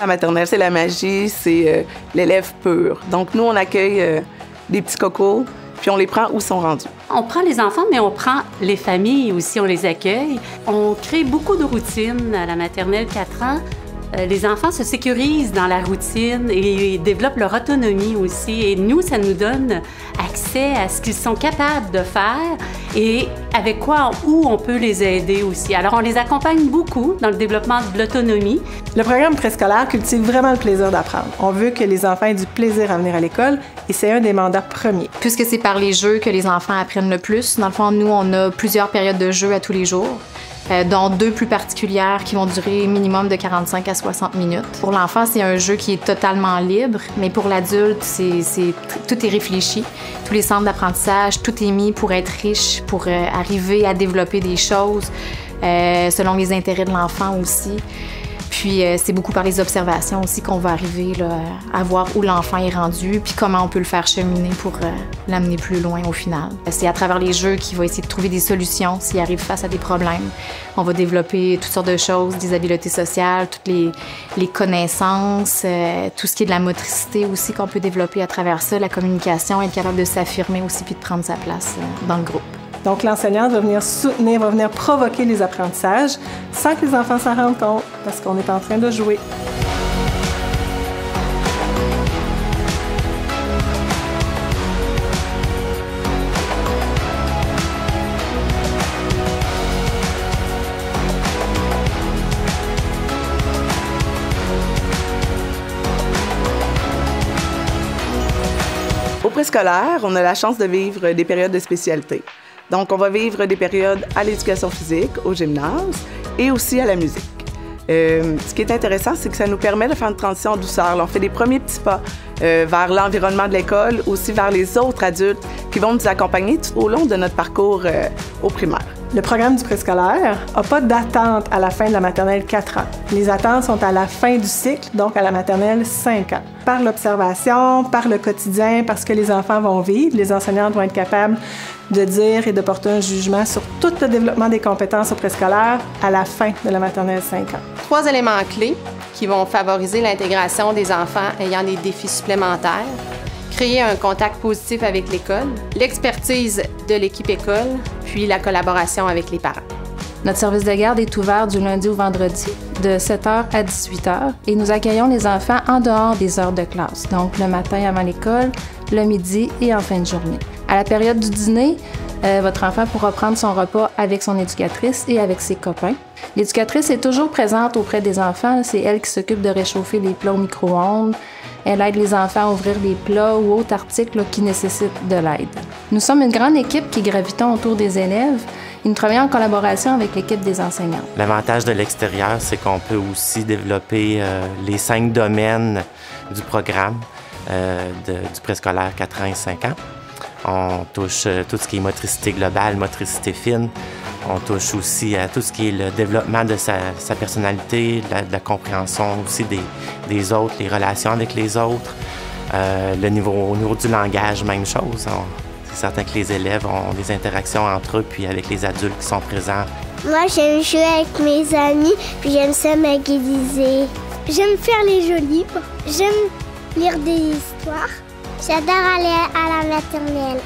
La maternelle, c'est la magie, c'est l'élève pur. Donc, nous, on accueille des petits cocos, puis on les prend où ils sont rendus. On prend les enfants, mais on prend les familles aussi, on les accueille. On crée beaucoup de routines à la maternelle 4 ans. Les enfants se sécurisent dans la routine et développent leur autonomie aussi. Et nous, ça nous donne accès à ce qu'ils sont capables de faire et avec quoi, où on peut les aider aussi. Alors, on les accompagne beaucoup dans le développement de l'autonomie. Le programme préscolaire cultive vraiment le plaisir d'apprendre. On veut que les enfants aient du plaisir à venir à l'école et c'est un des mandats premiers. Puisque c'est par les jeux que les enfants apprennent le plus, dans le fond, nous, on a plusieurs périodes de jeux à tous les jours. Dont 2 plus particulières qui vont durer minimum de 45 à 60 minutes. Pour l'enfant, c'est un jeu qui est totalement libre, mais pour l'adulte, tout est réfléchi. Tous les centres d'apprentissage, tout est mis pour être riche, pour arriver à développer des choses selon les intérêts de l'enfant aussi. Puis c'est beaucoup par les observations aussi qu'on va arriver là, à voir où l'enfant est rendu, puis comment on peut le faire cheminer pour l'amener plus loin au final. C'est à travers les jeux qu'il va essayer de trouver des solutions s'il arrive face à des problèmes. On va développer toutes sortes de choses, des habiletés sociales, toutes les connaissances, tout ce qui est de la motricité aussi qu'on peut développer à travers ça, la communication, être capable de s'affirmer aussi puis de prendre sa place dans le groupe. Donc, l'enseignante va venir soutenir, va venir provoquer les apprentissages sans que les enfants s'en rendent compte, parce qu'on est en train de jouer. Au préscolaire, on a la chance de vivre des périodes de spécialité. Donc, on va vivre des périodes à l'éducation physique, au gymnase et aussi à la musique. Ce qui est intéressant, c'est que ça nous permet de faire une transition en douceur. Là, on fait des premiers petits pas vers l'environnement de l'école, aussi vers les autres adultes qui vont nous accompagner tout au long de notre parcours au primaire. Le programme du préscolaire n'a pas d'attente à la fin de la maternelle 4 ans. Les attentes sont à la fin du cycle, donc à la maternelle 5 ans. Par l'observation, par le quotidien, parce que les enfants vont vivre, les enseignantes vont être capables de dire et de porter un jugement sur tout le développement des compétences au préscolaire à la fin de la maternelle 5 ans. 3 éléments clés qui vont favoriser l'intégration des enfants ayant des défis supplémentaires. Créer un contact positif avec l'école, l'expertise de l'équipe école, puis la collaboration avec les parents. Notre service de garde est ouvert du lundi au vendredi, de 7h à 18h, et nous accueillons les enfants en dehors des heures de classe, donc le matin avant l'école, le midi et en fin de journée. À la période du dîner, votre enfant pourra prendre son repas avec son éducatrice et avec ses copains. L'éducatrice est toujours présente auprès des enfants. C'est elle qui s'occupe de réchauffer les plats au micro-ondes. Elle aide les enfants à ouvrir les plats ou autres articles qui nécessitent de l'aide. Nous sommes une grande équipe qui gravitons autour des élèves et nous travaillons en collaboration avec l'équipe des enseignants. L'avantage de l'extérieur, c'est qu'on peut aussi développer les 5 domaines du programme du préscolaire 4 ans et 5 ans. On touche tout ce qui est motricité globale, motricité fine. On touche aussi à tout ce qui est le développement de sa personnalité, de la compréhension aussi des autres, les relations avec les autres. Au niveau du langage, même chose. C'est certain que les élèves ont des interactions entre eux puis avec les adultes qui sont présents. Moi, j'aime jouer avec mes amis, puis j'aime ça m'aiguiser. J'aime faire les jeux libres. J'aime lire des histoires. J'adore aller à la maternelle.